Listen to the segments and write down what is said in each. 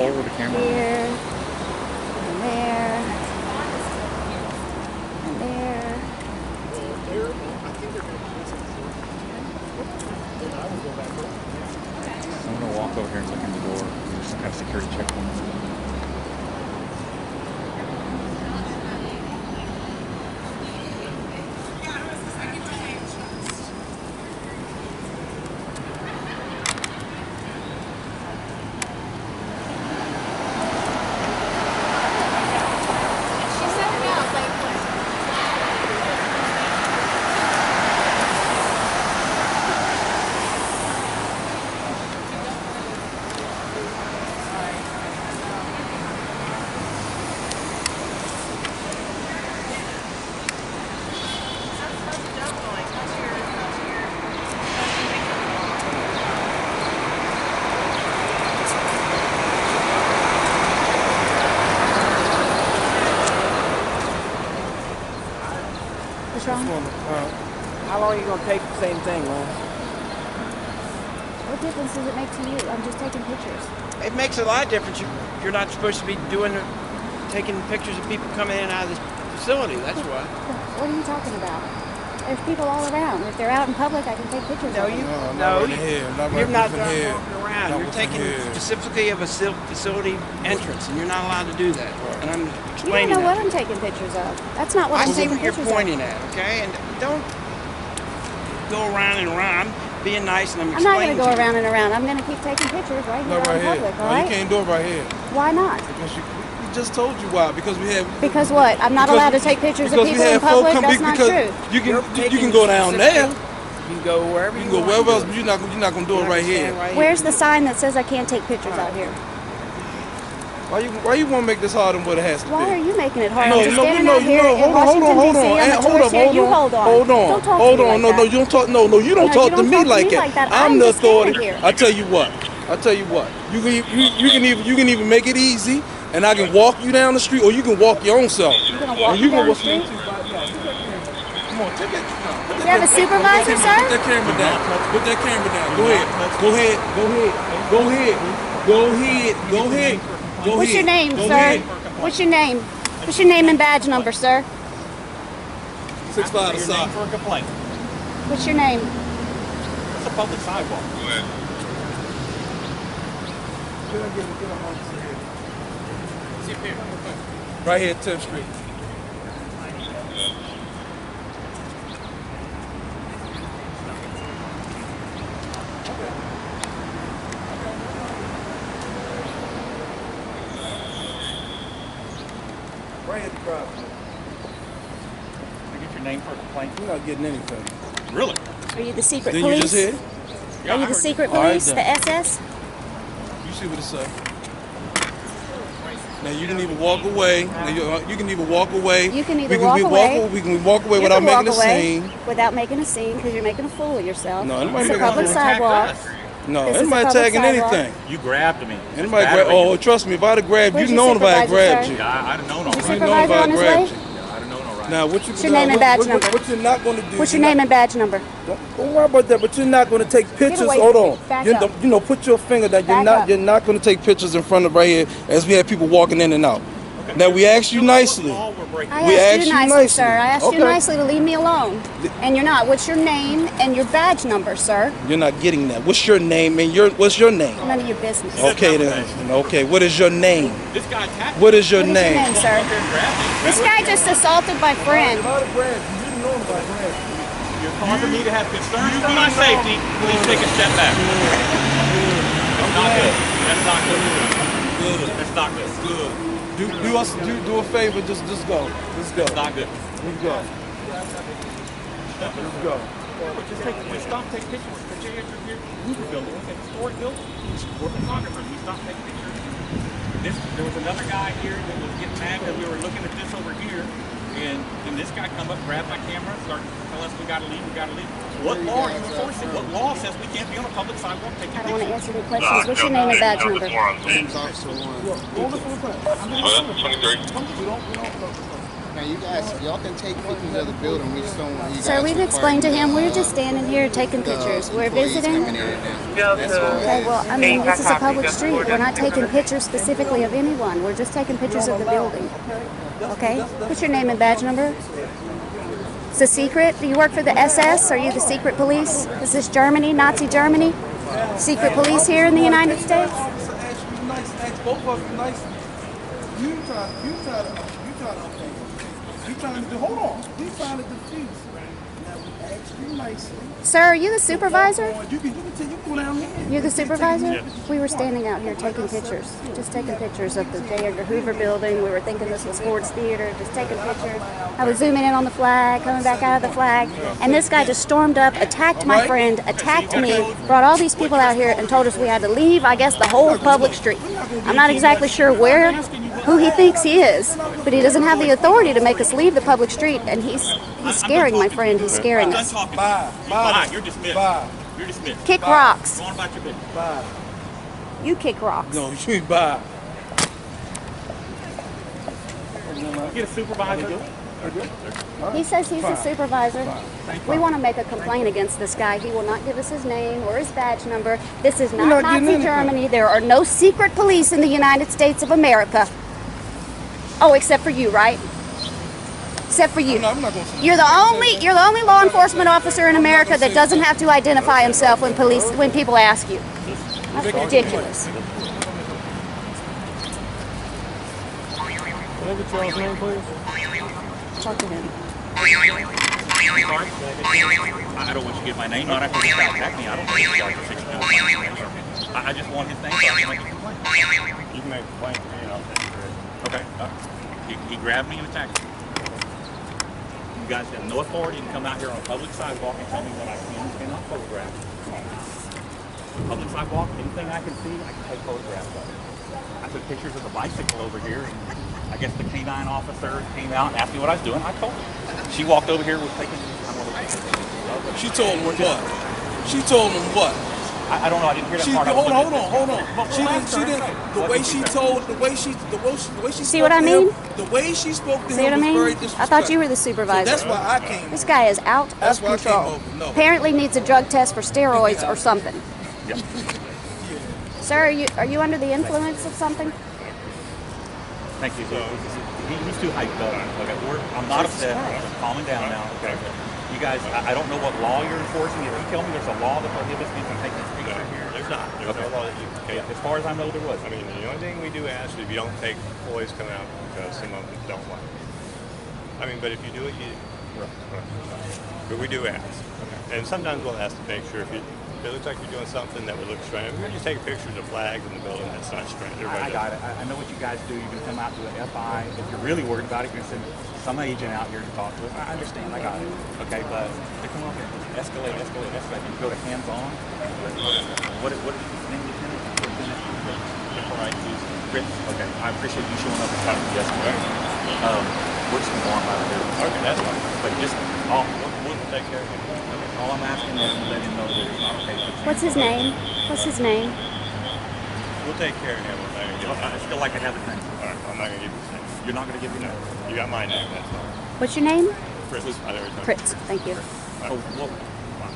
forward the camera. Here, and there, and there. I'm gonna walk over here and look in the door. There's some kind of security checkpoint. What's wrong? How long are you going to take the same thing, man? What difference does it make to you? I'm just taking pictures. It makes a lot of difference. You're not supposed to be taking pictures of people coming in and out of this facility. That's why. What are you talking about? There's people all around. If they're out in public, I can take pictures of them. You're not walking around. You're taking specifically of a facility entrance, and you're not allowed to do that. And I'm explaining You don't know that. what I'm taking pictures of. That's not what I I'm see taking what you're pictures pointing at, okay? And don't go around and around. I'm being nice and I'm I'm not explaining going to go to you. around and around. I'm going to keep taking pictures right here Not out right in here. public, all No, right? you can't do it right here. Why not? Because we just told you why. Because we have. Because what? I'm not allowed to take pictures of because we people in have folk public? come That's not because true. you can go down there. You can go wherever You you can go want wherever to. else, but you're not going to do it right here. Where's the sign that says I can't take pictures out here? Why you want to make this harder than what it has to be? Why are you making it hard? No, I'm just no, standing no, out here in Washington, hold on. D.C. I'm a Hold tourist here. You hold on. Hold on. Don't talk Hold to me on. like No, that. you don't talk. No, you don't talk to me like that. I'm the just standing authority. here. I tell you what. You can even make it easy, and I can walk you down the street, or you can walk your own self. You're going to walk me down the street? Come on, take it. You have a supervisor, sir? Put that camera down. Put that camera down. Go ahead. What's your name, Go sir? ahead. What's your name? What's your name and badge number, sir? 6'5" Your aside. name for a complaint. What's your name? It's a public sidewalk. Right here at 10th Street. Right at the drive. Can I get your name for a complaint? You're not getting anything. Really? Are you the secret Then you police? just hit. Yeah, Are you I the heard secret All right, police, the then. SS? You see what it say. Now you can either walk away. Now you can either walk away. You can either we can walk be away. We can walk away You without can walk making a away scene. without making a scene because you're making a fool of yourself. No, anybody It's a making a public fool. sidewalk. No, This is a anybody public tagging sidewalk. anything. You grabbed me. Anybody grab? Oh, trust me, if I'd have grabbed Where's you, your known if I had supervisor, grabbed sir? you. Yeah, I'd have known Is your already. You know if supervisor I on his grabbed way? you. Yeah, I'd have known already. Now, what What's your name and badge number? What you're not going to do? What's your name and badge number? Don't worry about that. But you're not going to take pictures. away Hold from on. me. Back You up. know, put your finger down. Back up. You're not going to take pictures in front of right here as we have people walking in and out. Okay. Now we asked you nicely. What law we're breaking? I We asked asked you you nicely, nicely. sir. I asked you Okay. nicely to leave me alone. And you're not. What's your name and your badge number, sir? You're not getting that. What's your name and what's your name? None of your business. Okay then. Okay. What is your name? This guy attacked me. What is your What is your name? name, sir? Up there and grabbed me. This guy just assaulted my friend. You're causing me to have concerns for my safety. Please take a step back. That's not good. That's not good. Good. That's not good. Good. Do a favor. Just go. Just go. That's not good. Let's go. Let's go. Just stop taking pictures. You're Hoover building. It's a historic building. We're photographers. We stop taking pictures. There was another guy here that was getting mad because we were looking at this over here, and this guy come up, grab my camera, start telling us we gotta leave. What law are you enforcing? What law says we can't be on a public sidewalk taking I don't want to pictures? answer any questions. What's your name and badge number? Officer 1. 23. Now you guys, y'all can take pictures of the building. We just don't want you guys. Sir, we've explained to him we're just standing here taking the pictures. We're employees visiting. coming in and out. That's all. Okay, well, I mean, this is a public street. We're not taking pictures specifically of anyone. We're just taking pictures of the building. Okay? What's your name and badge number? It's a secret. Do you work for the SS? Are you the secret police? Is this Germany, Nazi Germany? Secret police here in the United States? Ask both of them nice. You trying to do, hold on. He's trying to defuse. Now we ask you nicely. Sir, are you the supervisor? You can go down here. You're the supervisor? We were standing out here taking pictures. Just taking pictures of the J. Edgar Hoover building. We were thinking this was Ford's Theater. Just taking pictures. I was zooming in on the flag, coming back out of the flag. And this guy just stormed up, attacked my friend, attacked me, brought all these people out here and told us we had to leave, I guess, the whole public street. I'm not exactly sure who he thinks he is, but he doesn't have the authority to make us leave the public street. And he's scaring my friend. He's scaring us. Bye. You're dismissed. Bye. You're dismissed. Kick rocks. Go on about your business. Bye. You kick rocks. No, you ain't bye. Get a supervisor. He says he's the supervisor. We want to make a complaint against this guy. He will not give us his name or his badge number. This is not Nazi Germany. There are no secret police in the United States of America. Oh, except for you, right? Except for you. I'm not going to. You're the only law enforcement officer in America that doesn't have to identify himself when people ask you. That's ridiculous. Can I get Charles' name, please? Talk to him. I don't want you to get my name out. I can contact me. I don't want you to charge for 6 minutes. I just want his name so I can make a complaint. You can make a complaint to me and I'll take care of it. Okay. He grabbed me and attacked me. You guys have no authority to come out here on a public sidewalk and tell me what I can and cannot photograph. Public sidewalk, anything I can see, I can take photographs of. I took pictures of the bicycle over here. I guess the canine officer came out and asked me what I was doing. I told her. She walked over here with taking. She told him what? She told him what? I don't know. I didn't hear that part. Hold on. She didn't. The way she See what I mean? The way she spoke to See what I him was mean? very disrespectful. I thought you were the supervisor. So that's why I came. This guy is out That's of why I control. came over. No. Apparently needs a drug test for steroids or something. Yep. Sir, are you under the influence of something? Thank you. He's too hyped up. Okay, I'm not upset. I'm calming down now. Okay. You guys, I don't know what law you're enforcing. If you tell me there's a law that prohibits me from taking this picture here, There's not. There's no law that you can. as far as I know, there was. I mean, the only thing we do ask is if you don't take employees coming out because some of them don't like it. I mean, but if you do it, you. But we do ask. Okay. And sometimes we'll ask to make sure if it looks like you're doing something that would look strange. We're just taking pictures of flags in the building. That's not strange. I got it. I know what you guys do. You can come out to an FI. If you're really worried about it, you can send some agent out here to talk to us. I understand. I got it. Okay, but to come up and escalate, and go to hands-on. What is his name, Lieutenant? Fritz. Okay, I appreciate you showing up and talking to us. We're just going to go on by the way. Okay, that's fine. But just We'll take care of it. all I'm asking is to let him know that it's not okay. What's his name? What's his name? We'll take care of him. I still like to have the name. All right, I'm not going to give you his name. You're not going to give me No, that. you got my name. That's all. What's your name? Fritz. Fritz. Thank you. So, well,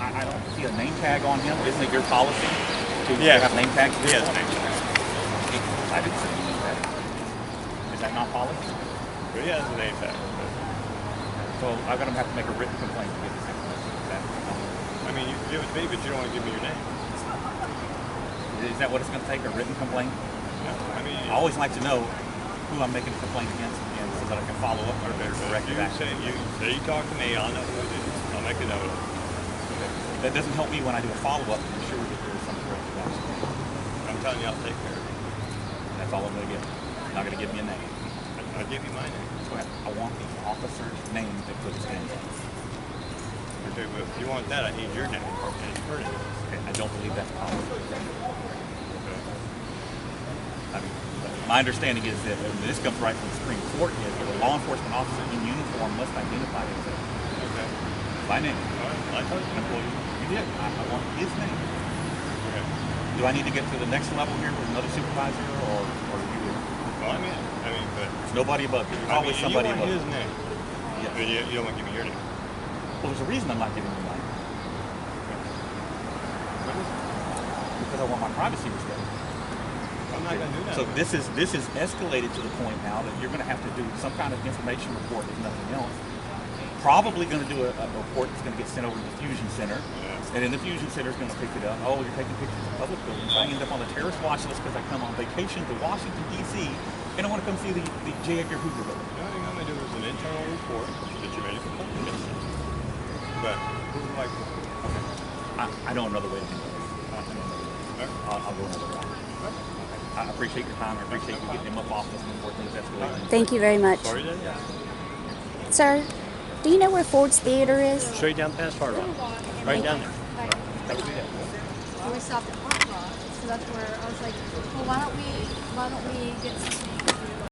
I don't see a name tag on him. Isn't it your policy to have name tags? He has a name tag. I didn't see a name tag. Is that not policy? But he has a name tag. So I'm going to have to make a written complaint to get this information. I mean, you can give it to me, but you don't want to give me your name. Is that what it's going to take, a written complaint? No, I mean, I always like to know who I'm making a complaint against, and so that I can follow up or corrective action. you talk to me, I'll know who it is. I'll make a note of it. That doesn't help me when I do a follow-up to ensure that there is some corrective action. I'm telling you, I'll take care of it. That's all I'm going to get. You're not going to give me a name. I'll give you my name. Go ahead. I want the officer's name that put his name on. Okay, but if you want that, I need your name and her name. Okay, I don't believe that's possible. Okay. I mean, my understanding is that, and this comes right from the Supreme Court, is that a law enforcement officer in uniform must identify himself Okay. by name. All right. I told you. An employee. You did. I want his name. Okay. Do I need to get to the next level here with another supervisor, or you? Well, I mean, but There's nobody above you. There's always somebody you want above his you. name. But you don't want to give me your name. Well, there's a reason I'm not giving you mine. What is it? Because I want my privacy respected. I'm not going to do that. So this is escalated to the point now that you're going to have to do some kind of information report, if nothing else. Probably going to do a report that's going to get sent over to the Fusion Center, and then the Fusion Center is going to pick it up. Oh, you're taking pictures of public buildings. I end up on the terrorist watch list because I come on vacation to Washington, D.C., and I want to come see the J. Edgar Hoover building. The only thing I'm going to do is an internal report that you're ready for public. But who would like to? Okay. I know another way to do it. I'll go another route. Okay. I appreciate your time. I appreciate you getting him up off us before things escalate. Thank you very much. Sorry, then? Sir, do you know where Ford's Theater is? Straight down past Hard Rock. Right down there. That would be it. We stopped at Hard Rock, so that's where I was like, well, why don't we get something